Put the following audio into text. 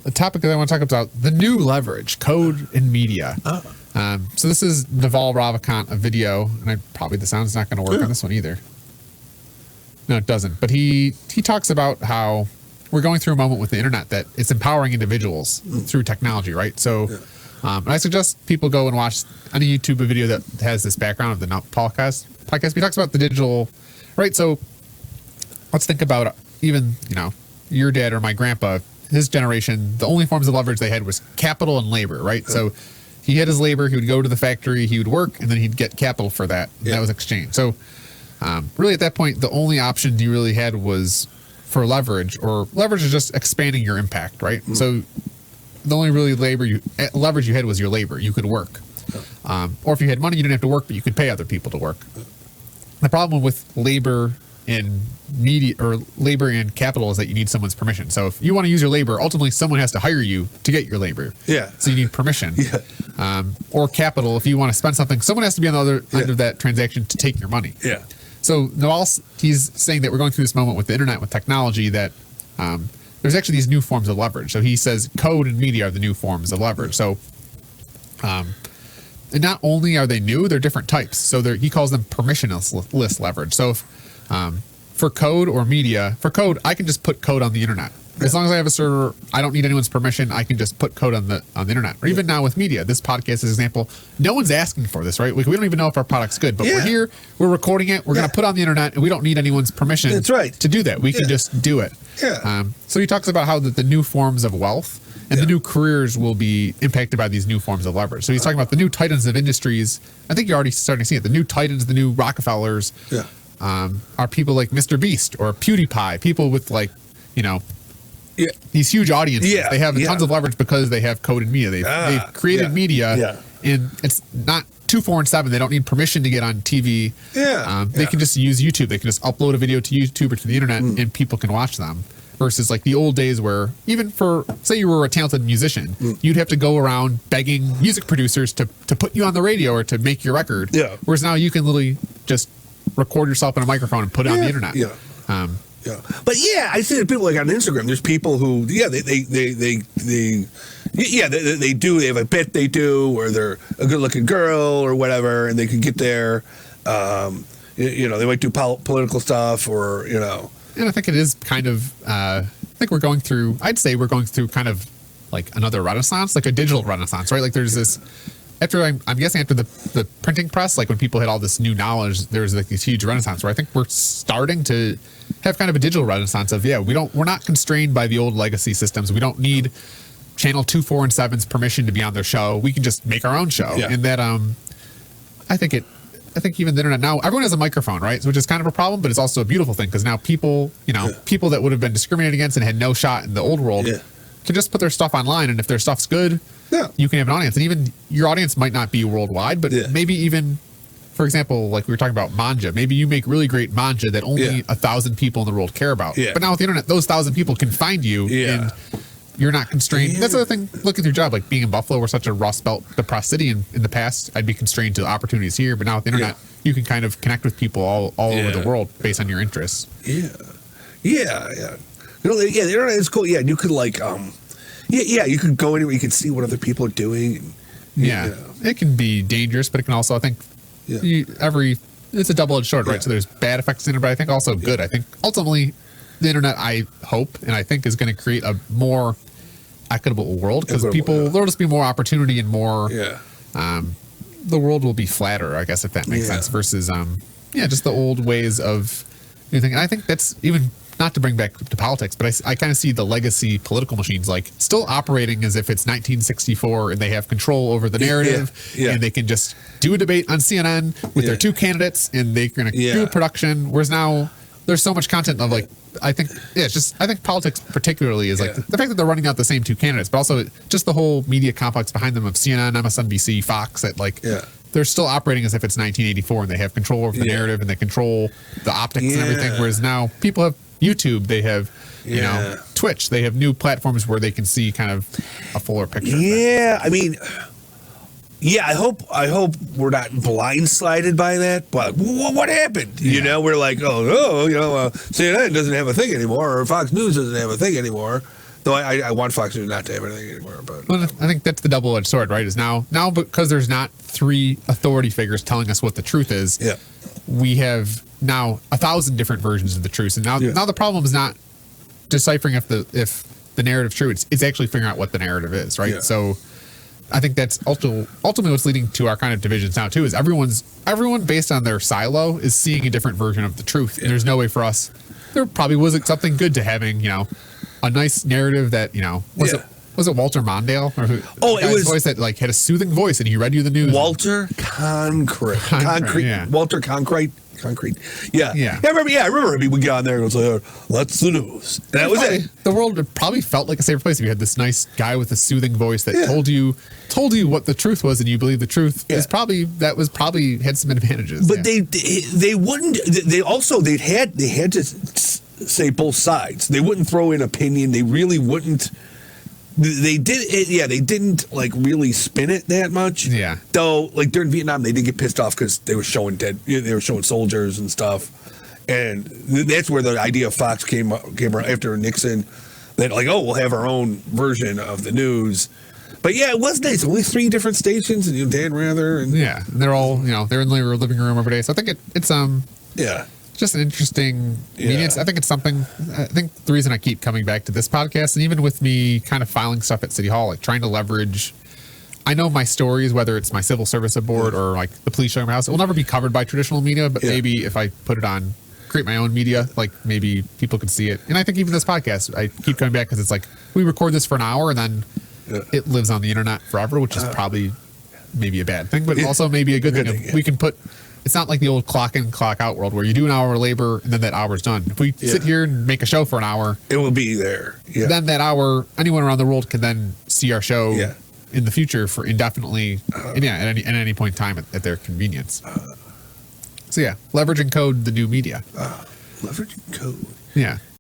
the topic that I want to talk about, the new leverage, code in media. So this is Naval Ravikant, a video, and probably the sound's not going to work on this one either. No, it doesn't. But he talks about how we're going through a moment with the internet that it's empowering individuals through technology, right? So and I suggest people go and watch any YouTube video that has this background of the podcast. He talks about the digital, right? So let's think about even, your dad or my grandpa, his generation, the only forms of leverage they had was capital and labor, right? So he had his labor, he would go to the factory, he would work, and then he'd get capital for that. And that was exchange. So really at that point, the only option you really had was for leverage, or leverage is just expanding your impact, right? So the only really leverage you had was your labor. You could work. Or if you had money, you didn't have to work, but you could pay other people to work. The problem with labor and media, or labor and capital, is that you need someone's permission. So if you want to use your labor, ultimately someone has to hire you to get your labor. So you need permission. Or capital, if you want to spend something, someone has to be on the other end of that transaction to take your money. So Naval, he's saying that we're going through this moment with the internet, with technology, that there's actually these new forms of leverage. So he says code and media are the new forms of leverage. So and not only are they new, they're different types. So he calls them permissionless leverage. So if, for code or media, for code, I can just put code on the internet. As long as I have a server, I don't need anyone's permission. I can just put code on the internet. Or even now with media, this podcast is an example. No one's asking for this, right? We don't even know if our product's good, but we're here, we're recording it, we're going to put it on the internet, and we don't need anyone's permission to do that. We can just do it. So he talks about how the new forms of wealth and the new careers will be impacted by these new forms of leverage. So he's talking about the new titans of industries. I think you're already starting to see it. The new titans, the new Rockefellers are people like Mr. Beast or PewDiePie, people with these huge audiences. They have tons of leverage because they have code and media. They've created media, and it's not 2, 4, and 7. They don't need permission to get on TV. They can just use YouTube. They can just upload a video to YouTube or to the internet, and people can watch them. Versus like the old days where even for, say you were a talented musician, you'd have to go around begging music producers to put you on the radio or to make your record. Whereas now you can literally just record yourself in a microphone and put it on the internet. But I see that people like on Instagram, there's people who they have a bit they do, or they're a good looking girl or whatever, and they can get there. They might do political stuff, or And I think it is kind of, I'd say we're going through kind of like another renaissance, like a digital renaissance, right? Like there's this, I'm guessing after the printing press, like when people had all this new knowledge, there was like this huge renaissance where I think we're starting to have kind of a digital renaissance of, we're not constrained by the old legacy systems. We don't need channel 2, 4, and 7's permission to be on their show. We can just make our own show. And that, I think even the internet now, everyone has a microphone, right? So which is kind of a problem, but it's also a beautiful thing because now people, people that would have been discriminated against and had no shot in the old world can just put their stuff online. And if their stuff's good, you can have an audience. And even your audience might not be worldwide, but maybe even, for example, like we were talking about manja, maybe you make really great manja that only 1,000 people in the world care about. But now with the internet, those 1,000 people can find you and you're not constrained. That's the other thing, looking through your job, like being in Buffalo, we're such a Rust Belt depressed city. And in the past, I'd be constrained to opportunities here. But now with the internet, you can kind of connect with people all over the world based on your interests. The internet is cool. You could like, you could go anywhere. You can see what other people are doing. It can be dangerous, but it can also, I think, it's a double-edged sword, right? So there's bad effects in it, but I think also good. I think ultimately the internet, I hope, and I think is going to create a more equitable world because there'll just be more opportunity and more, the world will be flatter, I guess, if that makes sense, versus, just the old ways of anything. And I think that's even, not to bring back to politics, but I kind of see the legacy political machines like still operating as if it's 1964 and they have control over the narrative and they can just do a debate on CNN with their 2 candidates and they're going to do a production. Whereas now there's so much content of like, I think politics particularly is like the fact that they're running out the same 2 candidates, but also just the whole media complex behind them of CNN, MSNBC, Fox, that like they're still operating as if it's 1984 and they have control over the narrative and they control the optics and everything. Whereas now people have YouTube, they have, Twitch, they have new platforms where they can see kind of a fuller picture. I mean, I hope we're not blindsided by that. But what happened? We're like, CNN doesn't have a thing anymore, or Fox News doesn't have a thing anymore. Though I want Fox News not to have anything anymore. But Well, I think that's the double-edged sword, right? Is now because there's not 3 authority figures telling us what the truth is. Yeah. We have now 1,000 different versions of the truth, and now the problem is not deciphering if the narrative's true. It's actually figuring out what the narrative is, right? Yeah. So I think that's ultimately what's leading to our kind of divisions now too. Is everyone based on their silo is seeing a different version of the truth, and there's no way for us. There probably was something good to having a nice narrative that was it Walter Mondale? Or it was voice that like had a soothing voice and he read you the news. Walter Concrete. Yeah. Walter Concrete. Yeah. Yeah. I remember he would get on there and was like, "That's the news." And that was it. The world probably felt like a safer place if you had this nice guy with a soothing voice that told you what the truth was, and you believe the truth is probably had some advantages. But they wouldn't. They had to say both sides. They wouldn't throw in opinion. They really wouldn't. They didn't like really spin it that much. Yeah. Though, like during Vietnam, they did get pissed off because they were showing they were showing soldiers and stuff, and that's where the idea of Fox came around after Nixon. That like, we'll have our own version of the news. But yeah, it was nice. Only 3 different stations, and Dan Rather, and and they're all they're in the living room every day. So I think it's yeah. just an interesting media. I think it's something. I think the reason I keep coming back to this podcast, and even with me kind of filing stuff at City Hall, like trying to leverage. I know my stories, whether it's my civil service board or like the police showing my house, it will never be covered by traditional media. But maybe if I put it on, create my own media, like maybe people could see it. And I think even this podcast, I keep coming back because it's like we record this for an hour and then it lives on the internet forever, which is probably maybe a bad thing, but also maybe a good thing. We can put. It's not like the old clock in, clock out world where you do an hour of labor and then that hour's done. If we sit here and make a show for an hour, it will be there. Yeah. Then that hour, anyone around the world can then see our show in the future for indefinitely, at any point in time at their convenience. So leveraging code, the new media. Leveraging code. Yeah.